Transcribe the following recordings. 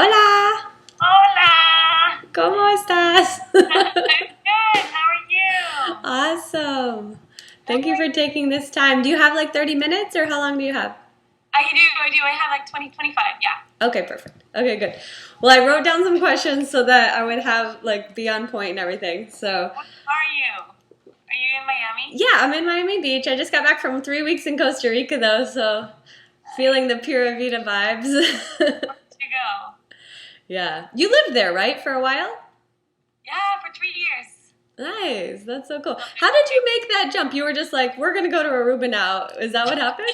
Hola, Hola! ¿cómo estás? I'm good. How are you? Awesome. Thank you for Okay. taking this time. Do you have like 30 minutes or how long do you have? I do. I have like 2025. Yeah. Okay, perfect. Okay, good. Well, I wrote down some questions so that I would have like be on point and everything. So, What are you? Are you in Miami? yeah, I'm in Miami Beach. I just got back from 3 weeks in Costa Rica though, so feeling the Nice. Pura Vida vibes. Where did you go? Yeah. You lived there, right, for a while? Yeah, for 3 years. Nice. That's so cool. So How did you big. make that jump? You were just like, we're going to go to Aruba now. Is that what happened?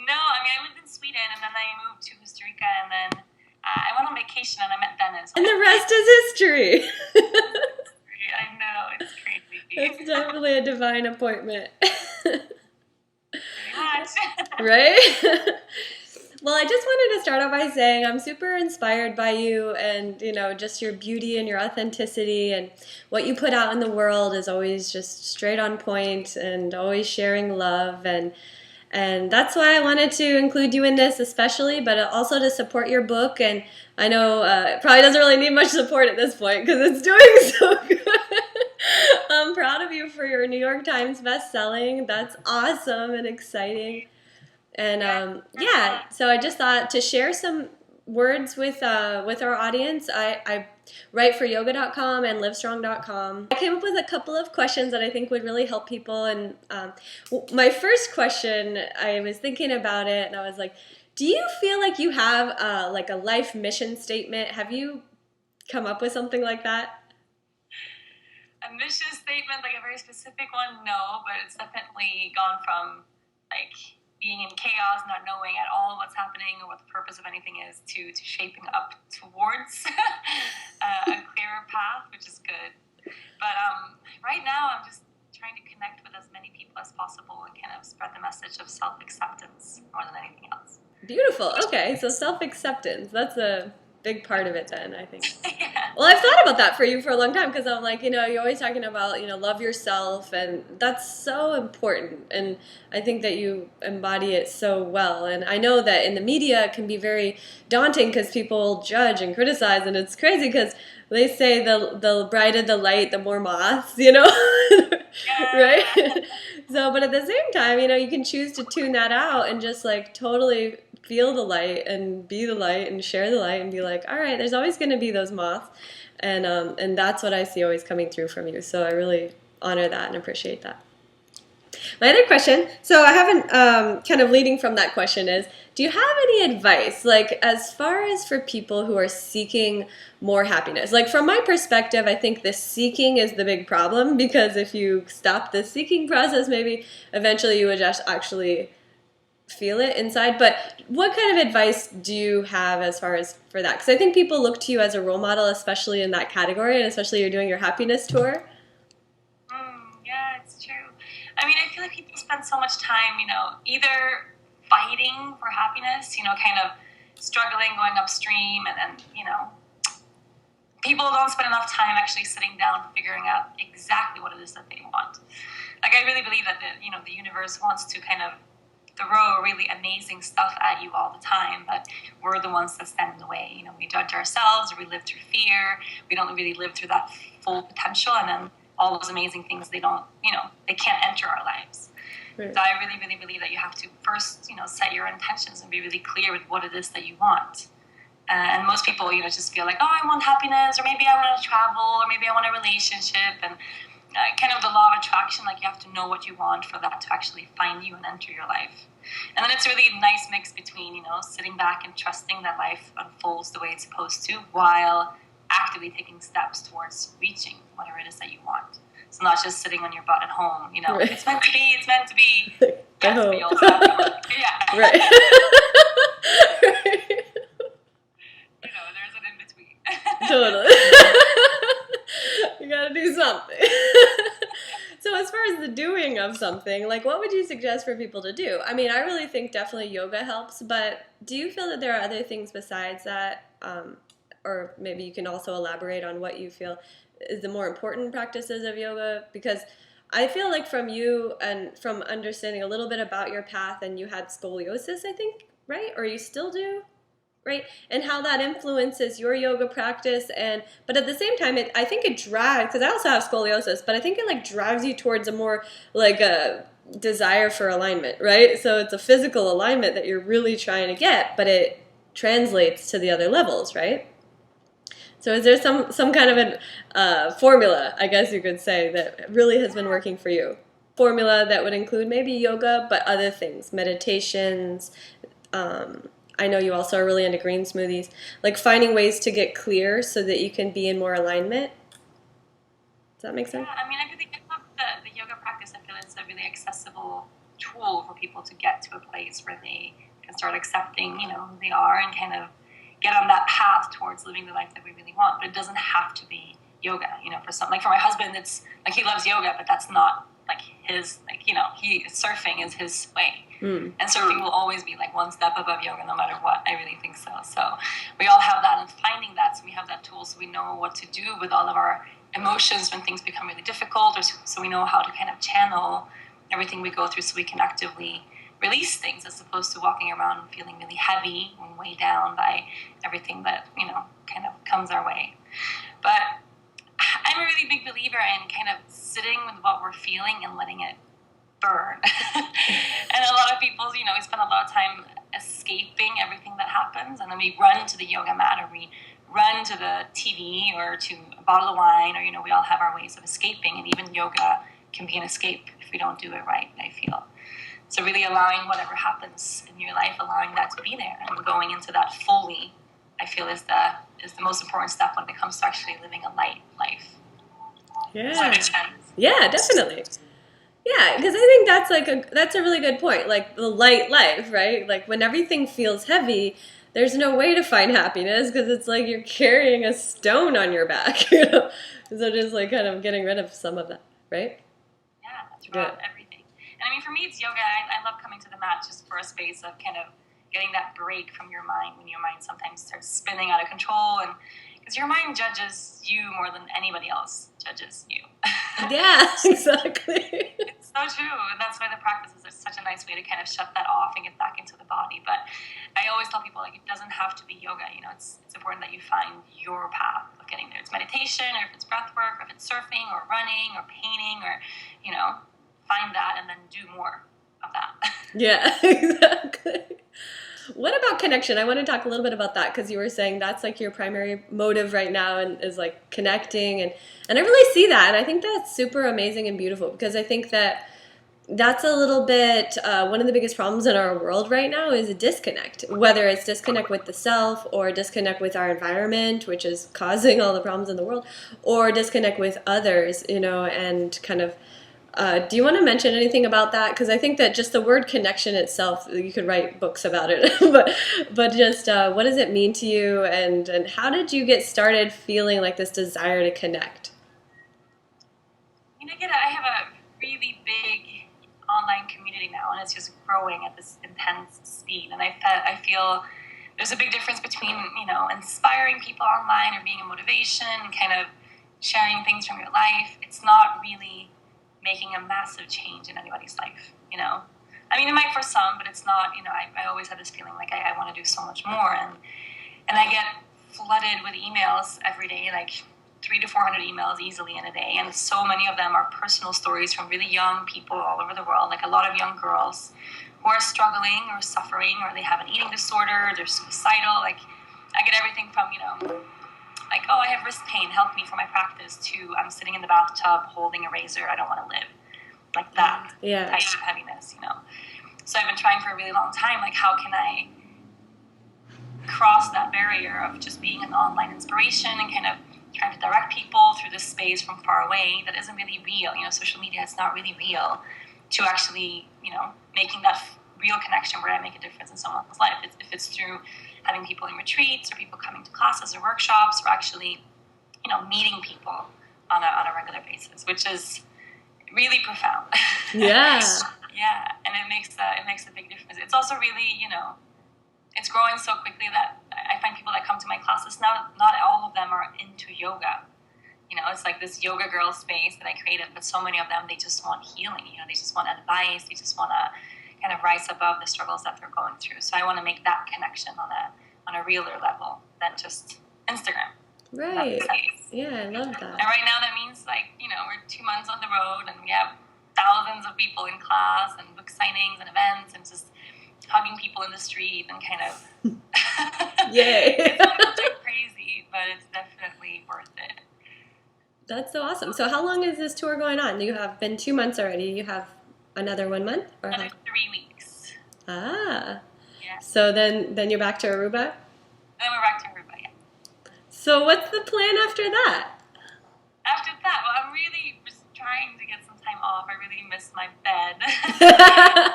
No, I mean, I lived in Sweden and then I moved to Costa Rica and then I went on vacation and I met Dennis. And the rest is history. I know, it's That's crazy. definitely a divine appointment. Pretty much. Right? Well, I just wanted to start off by saying I'm super inspired by you and, just your beauty and your authenticity and what you put out in the world is always just straight on point and always sharing love and that's why I wanted to include you in this especially, but also to support your book. And I know it probably doesn't really need much support at this point because it's doing so good. I'm proud of you for your New York Times best-selling. That's awesome and exciting. And Yeah. yeah, so I just thought to share some words with our audience. I write for yoga.com and livestrong.com. I came up with a couple of questions that I think would really help people. And my first question, I was thinking about it and I was like, do you feel like you have like a life mission statement? Have you come up with something like that? A mission statement, like a very specific one, no, but it's definitely gone from like being in chaos, not knowing at all what's happening or what the purpose of anything is, to shaping up towards a clearer path, which is good. But right now, I'm just trying to connect with as many people as possible and kind of spread the message of self-acceptance more than anything else. Beautiful. Okay, so self-acceptance. That's a big part of it then, I think. Yeah. Well, I've thought about that for you for a long time because I'm like, you're always talking about, love yourself, and that's so important. And I think that you embody it so well. And I know that in the media it can be very daunting because people judge and criticize, and it's crazy because they say the brighter the light, the more moths, right? Yeah. So, but at the same time, you can choose to tune that out and just like totally feel the light and be the light and share the light and be like, all right, there's always going to be those moths, and that's what I see always coming through from you. So I really honor that and appreciate that. My other question, so I haven't kind of leading from that question is, do you have any advice, like as far as for people who are seeking more happiness? Like from my perspective, I think the seeking is the big problem because if you stop the seeking process, maybe eventually you would just actually feel it inside. But what kind of advice do you have as far as for that? Because I think people look to you as a role model, especially in that category, and especially you're doing your happiness tour. Yeah, it's true. I mean, I feel like people spend so much time, either fighting for happiness, kind of struggling, going upstream, and then, people don't spend enough time actually sitting down, figuring out exactly what it is that they want. Like, I really believe that the universe wants to kind of throw really amazing stuff at you all the time, but we're the ones that stand in the way. We judge ourselves, or we live through fear. We don't really live through that full potential, and then all those amazing things, they don't, they can't enter our lives. Right. So I really, really believe that you have to first, set your intentions and be really clear with what it is that you want. And most people, just feel like, oh, I want happiness, or maybe I want to travel, or maybe I want a relationship, and kind of the law of attraction, like you have to know what you want for that to actually find you and enter your life. And then it's a really nice mix between, sitting back and trusting that life unfolds the way it's supposed to, while actively taking steps towards reaching whatever it is that you want. So not just sitting on your butt at home, Right. It's meant to be, it's meant to be. Go Yes, home. but you also have to work. Yeah. Right. There's an in-between. Totally. You gotta do something. So as far as the doing of something, like what would you suggest for people to do? I mean, I really think definitely yoga helps, but do you feel that there are other things besides that? Or maybe you can also elaborate on what you feel is the more important practices of yoga? Because I feel like from you and from understanding a little bit about your path, and you had scoliosis, I think, right? Or you still do? right? And how that influences your yoga practice. And but at the same time, I think it drags, because I also have scoliosis, but I think it like drives you towards a more like a desire for alignment, right? So it's a physical alignment that you're really trying to get, but it translates to the other levels, right? So is there some kind of a formula, I guess you could say, that really has been working for you? Formula that would include maybe yoga, but other things, meditations. I know you also are really into green smoothies, like finding ways to get clear so that you can be in more alignment. Does that make sense? Yeah, I mean, I really love the yoga practice. I feel it's a really accessible tool for people to get to a place where they can start accepting, who they are and kind of get on that path towards living the life that we really want. But it doesn't have to be yoga, for some, like for my husband, it's like he loves yoga, but that's not like his, surfing is his way. And surfing will always be like one step above yoga no matter what. I really think so. So we all have that, and finding that, so we have that tool, so we know what to do with all of our emotions when things become really difficult, or so we know how to kind of channel everything we go through so we can actively release things, as opposed to walking around feeling really heavy and weighed down by everything that, kind of comes our way. But I'm a really big believer in kind of sitting with what we're feeling and letting it burn. And a lot of people, we spend a lot of time escaping everything that happens, and then we run to the yoga mat, or we run to the TV, or to a bottle of wine, or, we all have our ways of escaping, and even yoga can be an escape if we don't do it right, I feel. So really allowing whatever happens in your life, allowing that to be there, and going into that fully, I feel is the most important step when it comes to actually living a light life. Yeah. Does that make sense? Yeah, definitely. Yeah, because I think that's a really good point. Like the light life, right? Like when everything feels heavy, there's no way to find happiness, because it's like you're carrying a stone on your back. So just like kind of getting rid of some of that, right? Yeah, that's right. Everything. And I mean, for me, it's yoga. I love coming to the mat just for a space of kind of getting that break from your mind, when your mind sometimes starts spinning out of control, and because your mind judges you more than anybody else judges you. Yeah, exactly. It's so true, and that's why the practices are such a nice way to kind of shut that off and get back into the body. But I always tell people, like, it doesn't have to be yoga. It's important that you find your path of getting there. It's meditation, or if it's breath work, or if it's surfing, or running, or painting, or find that and then do more of that. Yeah, exactly. What about connection? I want to talk a little bit about that, because you were saying that's like your primary motive right now, and is like connecting, and I really see that, and I think that's super amazing and beautiful, because I think that's a little bit one of the biggest problems in our world right now is a disconnect, whether it's disconnect with the self, or disconnect with our environment, which is causing all the problems in the world, or disconnect with others, and kind of do you want to mention anything about that? Because I think that just the word connection itself, you could write books about it, but just what does it mean to you, and how did you get started feeling like this desire to connect? I have a really big online community now, and it's just growing at this intense speed, and I feel there's a big difference between, inspiring people online, or being a motivation, and kind of sharing things from your life. It's not really making a massive change in anybody's life, I mean, it might for some, but it's not, I always have this feeling like I want to do so much more, and I get flooded with emails every day, like 300 to 400 emails easily in a day, and so many of them are personal stories from really young people all over the world, like a lot of young girls who are struggling or suffering, or they have an eating disorder, they're suicidal. Like, I get everything from, like, oh, I have wrist pain, help me for my practice, to I'm sitting in the bathtub holding a razor, I don't want to live. Like that type of heaviness, So I've been trying for a really long time, like, how can I cross that barrier of just being an online inspiration, and kind of trying to direct people through this space from far away that isn't really real. Social media is not really real, to actually, making that real connection where I make a difference in someone's life. If it's through having people in retreats, or people coming to classes or workshops, or actually, meeting people on a regular basis, which is really profound. Yeah. Yeah, and it makes a big difference. It's also really, it's growing so quickly that I find people that come to my classes now, not all of them are into yoga. It's like this yoga girl space that I created, but so many of them, they just want healing. They just want advice. They just want to kind of rise above the struggles that they're going through. So I want to make that connection on on a realer level than just Instagram. Right. Yeah, I love that. And right now that means like, we're 2 months on the road and we have thousands of people in class and book signings and events and just hugging people in the street and kind of Yay. It's crazy, but it's definitely worth it. That's so awesome. So how long is this tour going on? You have been 2 months already. You have another 1 month? Or another 3 weeks. Ah. Yeah. So then you're back to Aruba? Then we're back to Aruba, yeah. So what's the plan after that? After that, well, I'm really just trying to get some time off. I really miss my bed.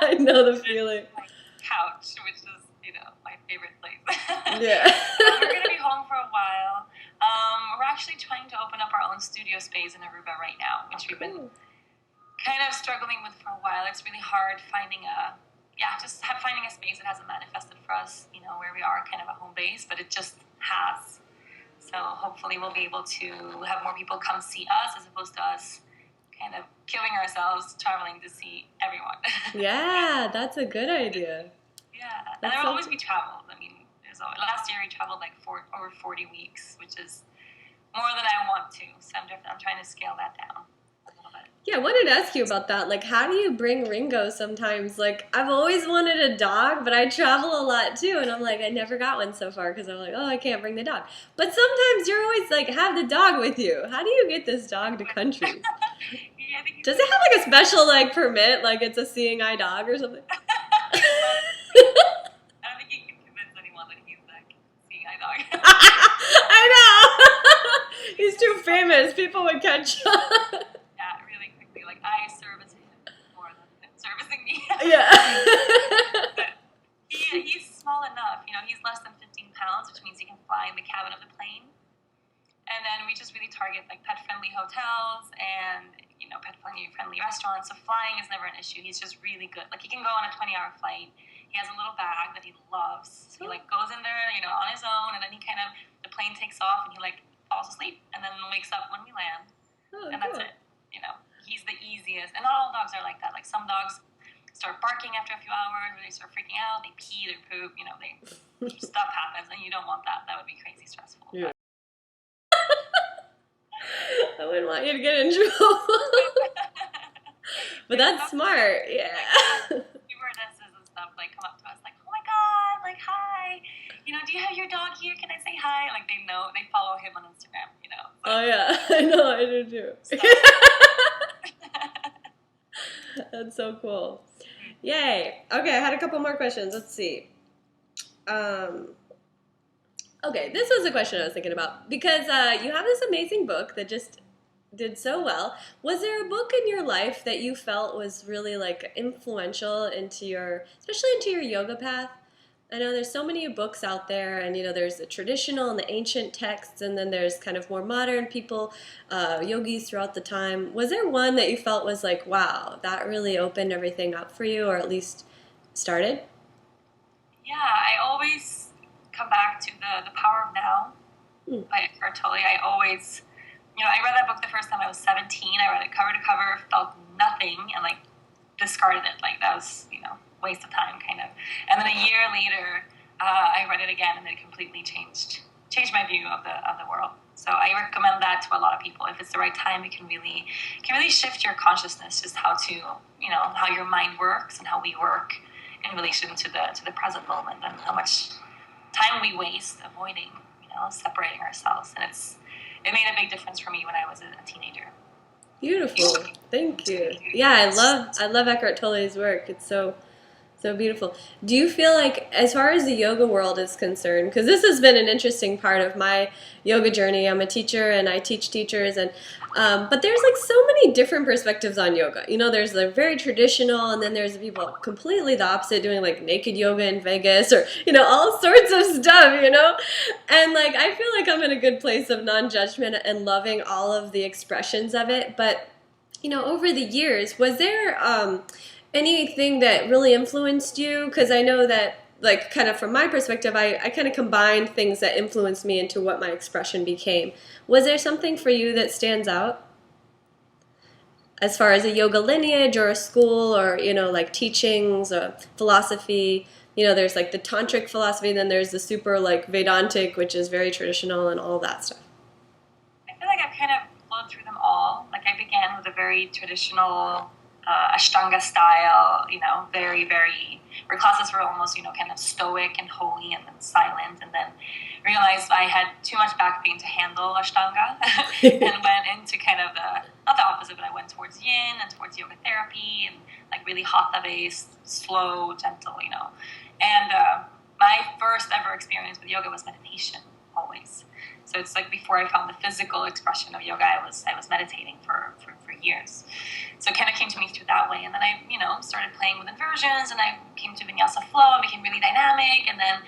I know the feeling. My couch, which is, my favorite place. Yeah. We're going to be home for a while. We're actually trying to open up our own studio space in Aruba right now, which we've been kind of struggling with for a while. It's really hard finding a space that hasn't manifested for us, where we are kind of a home base, but it just has. So hopefully we'll be able to have more people come see us as opposed to us kind of killing ourselves traveling to see everyone. Yeah, that's a good idea. Yeah, and there will always be travel. I mean, last year we traveled like over 40 weeks, which is more than I want to. So I'm trying to scale that down a little bit. Yeah, I wanted to ask you about that. Like, how do you bring Ringo sometimes? Like, I've always wanted a dog, but I travel a lot too. And I'm like, I never got one so far because I'm like, oh, I can't bring the dog. But sometimes you're always like, have the dog with you. How do you get this dog to countries? Does it have like a special like permit? Like it's a seeing eye dog or something? I don't think you can convince anyone that he's like seeing eye dog. I know. He's too famous. People would catch on. Yeah, really quickly. Like I service him more than him servicing me. Yeah. But he's small enough. He's less than 15 pounds, which means he can fly in the cabin of the plane. And then we just really target like pet-friendly hotels and pet-friendly restaurants. So flying is never an issue. He's just really good. Like he can go on a 20-hour flight. He has a little bag that he loves. So he like goes in there, on his own, and then the plane takes off and he like falls asleep and then wakes up when we land. Oh, and that's it. He's the easiest. And not all dogs are like that. Like some dogs start barking after a few hours, or they start freaking out, they pee, they poop, stuff happens, and you don't want that. That would be crazy stressful. Yeah. I wouldn't want you to get in trouble. But that's smart, yeah. Stewardesses and stuff come up to us oh my god, hi. Do you have your dog here? Can I say hi? Like they know, they follow him on Instagram, So, oh yeah, I know, I do too. That's so cool. Yay. Okay, I had a couple more questions. Let's see. Okay, this was a question I was thinking about because you have this amazing book that just did so well. Was there a book in your life that you felt was really influential especially into your yoga path? I know there's so many books out there, and there's the traditional and the ancient texts, and then there's kind of more modern people, yogis throughout the time. Was there one that you felt was like, wow, that really opened everything up for you, or at least started? Yeah, I always come back to the Power of Now by Eckhart Tolle. I always, I read that book the first time I was 17. I read it cover to cover, felt nothing, and discarded it. That was, waste of time, kind of. And then a year later, I read it again, and it completely changed my view of the world. So I recommend that to a lot of people. If it's the right time, it can really shift your consciousness, just how your mind works and how we work in relation to the present moment, and how much time we waste avoiding, separating ourselves. And it made a big difference for me when I was a teenager. Beautiful. Thank you. Yeah, I love Eckhart Tolle's work. It's so beautiful. Do you feel like, as far as the yoga world is concerned, because this has been an interesting part of my yoga journey. I'm a teacher and I teach teachers, and but there's so many different perspectives on yoga. There's the very traditional, and then there's the people completely the opposite, doing naked yoga in Vegas, or all sorts of stuff. And I feel like I'm in a good place of non-judgment and loving all of the expressions of it. But over the years, was there anything that really influenced you? Because I know that, kind of from my perspective, I kind of combined things that influenced me into what my expression became. Was there something for you that stands out? As far as a yoga lineage or a school or, teachings or philosophy, there's like the tantric philosophy, and then there's the super like Vedantic, which is very traditional and all that stuff. I feel like I've kind of flowed through them all. Like I began with a very traditional Ashtanga style, very, very, where classes were almost, kind of stoic and holy and then silent, and then realized I had too much back pain to handle Ashtanga and went into kind of not the opposite, but I went towards yin and towards yoga therapy and like really hatha based, slow, gentle, And my first ever experience with yoga was meditation, always. So it's like before I found the physical expression of yoga, I was meditating for years. So it kind of came to me through that way. And then I, started playing with inversions, and I came to vinyasa flow and became really dynamic. And then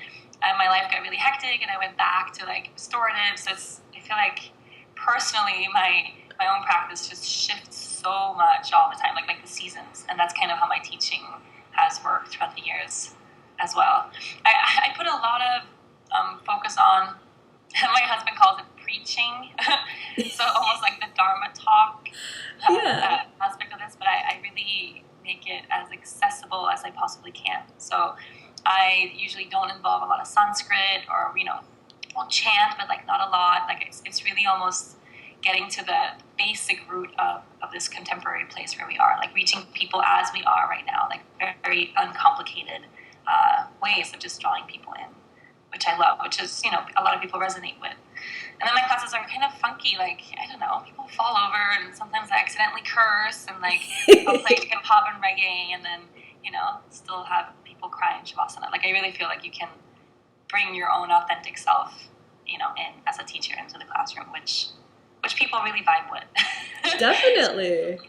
my life got really hectic, and I went back to like restorative. So I feel like personally, my own practice just shifts so much all the time, like the seasons. And that's kind of how my teaching has worked throughout the years as well. I put a lot of focus on, my husband calls it preaching, so almost like the Dharma talk aspect of this, but I really make it as accessible as I possibly can. So I usually don't involve a lot of Sanskrit, or, we'll chant, but like not a lot. Like it's really almost getting to the basic root of this contemporary place where we are, like reaching people as we are right now, like very uncomplicated ways of just drawing people in, which I love, which is, a lot of people resonate with. And then my classes are kind of funky, like, I don't know, people fall over, and sometimes I accidentally curse, and like, I'll play hip hop and reggae, and then, still have people cry in Shavasana. Like, I really feel like you can bring your own authentic self, in as a teacher into the classroom, which people really vibe with. Definitely.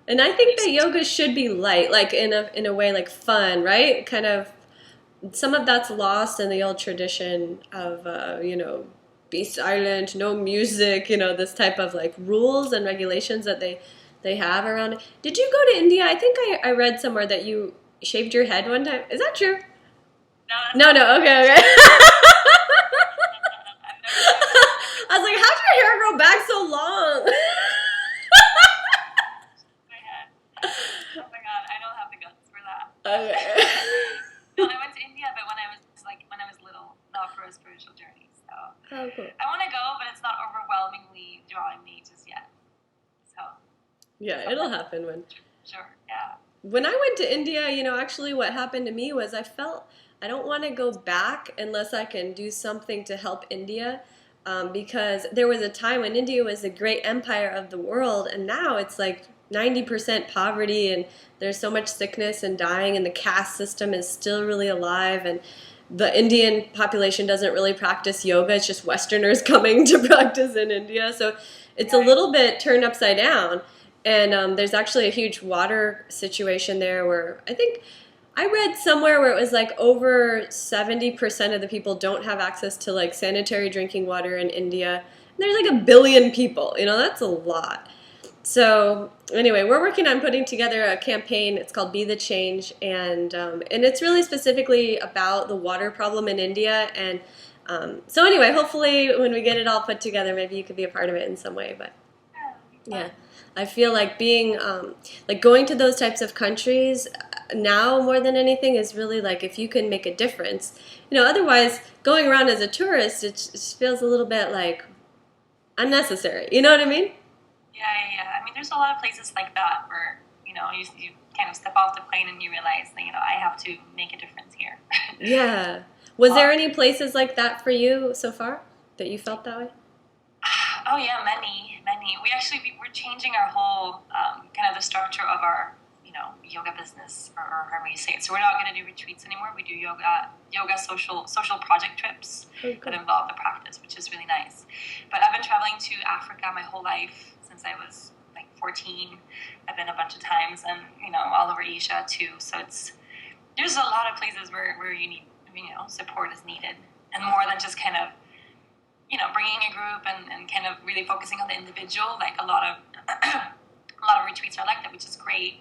And I think that yoga should be light, like in a way, like fun, right? Kind of, some of that's lost in the old tradition of, be silent, no music, this type of like rules and regulations that they have around it. Did you go to India? I think I read somewhere that you shaved your head one time. Is that true? No, okay. I was like, how'd your hair grow back so long? Oh my god, I don't have the guts for that. Okay. No, I went to India, but when I was little, not for a spiritual journey. So Cool. I want to go, but it's not overwhelmingly drawing me just yet. So yeah, it'll happen when. Sure. Yeah. When I went to India, actually what happened to me was I felt I don't want to go back unless I can do something to help India. Because there was a time when India was the great empire of the world, and now it's like 90% poverty, and there's so much sickness and dying, and the caste system is still really alive, and the Indian population doesn't really practice yoga. It's just Westerners coming to practice in India. So it's a little bit turned upside down. And there's actually a huge water situation there where I think I read somewhere where it was like over 70% of the people don't have access to like sanitary drinking water in India. And there's like 1 billion people. That's a lot. So anyway, we're working on putting together a campaign. It's called Be the Change, and it's really specifically about the water problem in India. And so anyway, hopefully when we get it all put together, maybe you could be a part of it in some way. But yeah, I feel like being like going to those types of countries now more than anything is really like if you can make a difference. Otherwise going around as a tourist, it just feels a little bit like unnecessary. You know what I mean? Yeah. I mean, there's a lot of places like that where, you kind of step off the plane and you realize that, I have to make a difference here. Yeah. Was there any places like that for you so far that you felt that way? Oh, yeah, many. We're changing our whole kind of the structure of our, yoga business, or however you say it. So we're not going to do retreats anymore. We do yoga social project trips that involve the practice, which is really nice. But I've been traveling to Africa my whole life since I was like 14. I've been a bunch of times, and all over Asia too. So there's a lot of places where you need support is needed, and more than just kind of bringing a group and kind of really focusing on the individual. Like a lot of retreats are like that, which is great.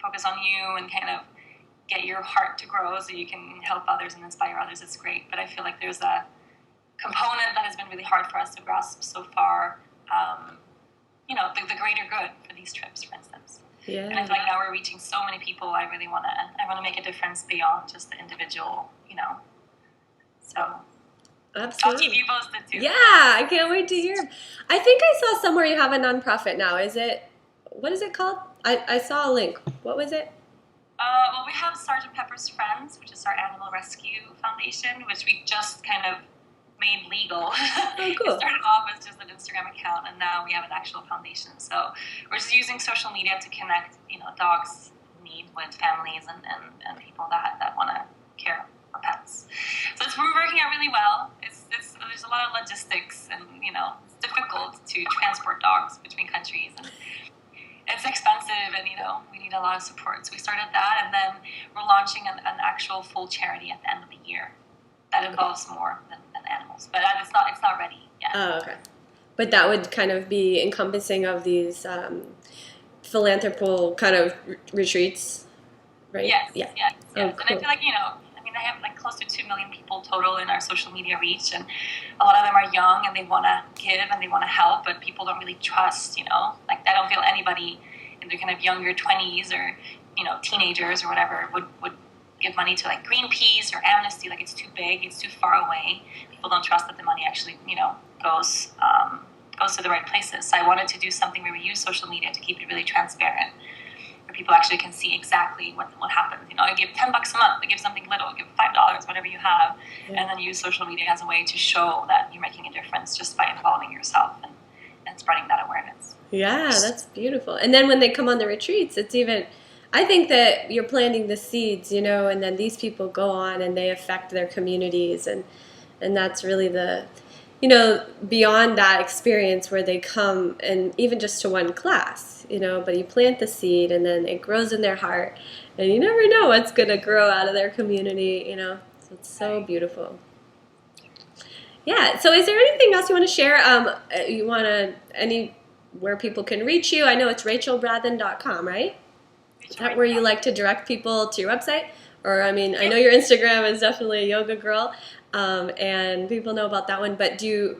Focus on you and kind of get your heart to grow so you can help others and inspire others. It's great, but I feel like there's a component that has been really hard for us to grasp so far. The greater good for these trips, for instance. Yeah. And I feel like now we're reaching so many people. I want to make a difference beyond just the individual, So Absolutely. I'll keep you posted too. Yeah, I can't wait to hear. I think I saw somewhere you have a nonprofit now. What is it called? I saw a link. What was it? Well, we have Sergeant Pepper's Friends, which is our animal rescue foundation, which we just kind of made legal. Oh, cool. It started off as just an Instagram account, and now we have an actual foundation. So we're just using social media to connect, dogs in need with families and people that want to care for pets. So it's been working out really well. There's a lot of logistics, and it's difficult to transport dogs between countries, and it's expensive, and we need a lot of support. So we started that, and then we're launching an actual full charity at the end of the year that involves more than animals, but it's not ready yet. Oh, okay. But that would kind of be encompassing of these philanthropical kind of retreats, right? Yes. Yeah. Yes. Oh, And cool. I feel like I have like close to 2 million people total in our social media reach, and a lot of them are young and they want to give and they want to help, but people don't really trust. Like I don't feel anybody in their kind of younger 20s or teenagers or whatever would give money to like Greenpeace or Amnesty. Like it's too big, it's too far away. People don't trust that the money actually goes to the right places. So I wanted to do something where we use social media to keep it really transparent, where people actually can see exactly what happens. I give $10 a month, I give something little, I give $5, whatever you have, and then use social media as a way to show that you're making a difference just by involving yourself and spreading that awareness. Yeah, that's beautiful. And then when they come on the retreats, it's even, I think that you're planting the seeds, and then these people go on and they affect their communities, and that's really the, beyond that experience where they come and even just to one class, but you plant the seed and then it grows in their heart, and you never know what's going to grow out of their community, so it's so beautiful. Yeah. So is there anything else you want to share? Where people can reach you? I know it's rachelbrathen.com, right? Is that where you like to direct people to your website? Or, I know your Instagram is definitely a yoga girl, and people know about that one, but do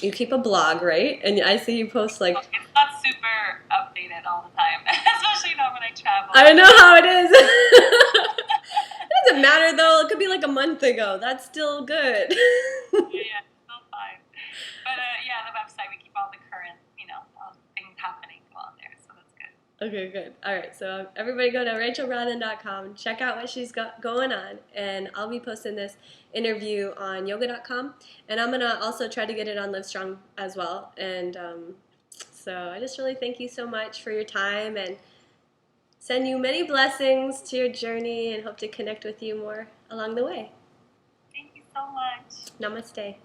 you keep a blog, right? And I see you post like... It's not super updated all the time, especially not when I travel. I know how it is. It doesn't matter though, it could be like a month ago. That's still good. Yeah, still fine. But the website, we keep all the current, things happening on there, so that's good. Okay, good. All right, so everybody go to rachelbrathen.com, check out what she's got going on, and I'll be posting this interview on yoga.com, and I'm going to also try to get it on Livestrong as well. And so I just really thank you so much for your time, and send you many blessings to your journey, and hope to connect with you more along the way. Thank you so much. Namaste.